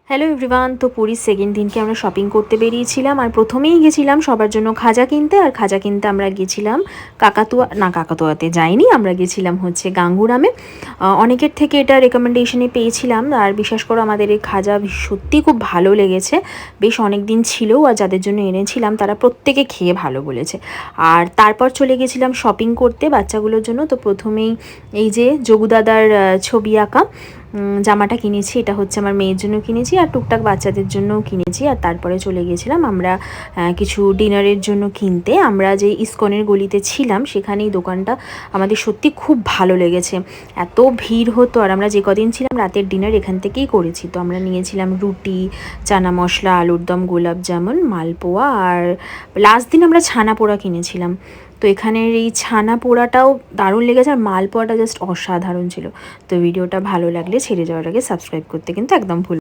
Hello everyone, তো পুরীর second দিনকে আমরা শপিং করতে বেরিয়েছিলাম। আর প্রথমেই গেছিলাম সবার জন্য খাজা কিনতে। আর খাজা কিনতে আমরা গেছিলাম কাকাতুয়াতে যাইনি, আমরা গেছিলাম হচ্ছে গাঙ্গুরামে। অনেকের থেকে এটা রেকমেন্ডেশনে পেয়েছিলাম। আর বিশ্বাস করো আমাদের এই খাজা সত্যি খুব ভালো লেগেছে। বেশ অনেক দিন ছিল, আর যাদের জন্য এনেছিলাম তারা প্রত্যেকে খেয়ে ভালো বলেছে। আর তারপর চলে গেছিলাম শপিং করতে বাচ্চাগুলোর জন্য। তো প্রথমেই এই যে যোগুদাদার ছবি আঁকা জামাটা কিনেছি। এটা হচ্ছে আমার মেয়ের জন্য কিনেছি, আর টুকটাক বাচ্চাদের জন্যও কিনেছি। আর তারপরে চলে গিয়েছিলাম আমরা কিছু ডিনারের জন্য কিনতে। আমরা যে ইস্কনের গলিতে ছিলাম সেখানেই দোকানটা আমাদের সত্যি খুব ভালো লেগেছে। এত ভিড় হতো, আর আমরা যে কদিন ছিলাম রাতের ডিনার এখান থেকেই করেছি। তো আমরা নিয়েছিলাম রুটি, চানা মশলা, আলুর দম, গোলাপ জামুন, মালপোয়া, আর লাস্ট দিন আমরা ছানা পোড়া কিনেছিলাম। তো এখানের এই ছানা পোড়াটাও দারুণ লেগেছে, আর মালপোয়াটা জাস্ট অসাধারণ ছিল। তো ভিডিওটা ভালো লাগলে ছেড়ে যাওয়ার আগে সাবস্ক্রাইব করতে কিন্তু একদম ভুল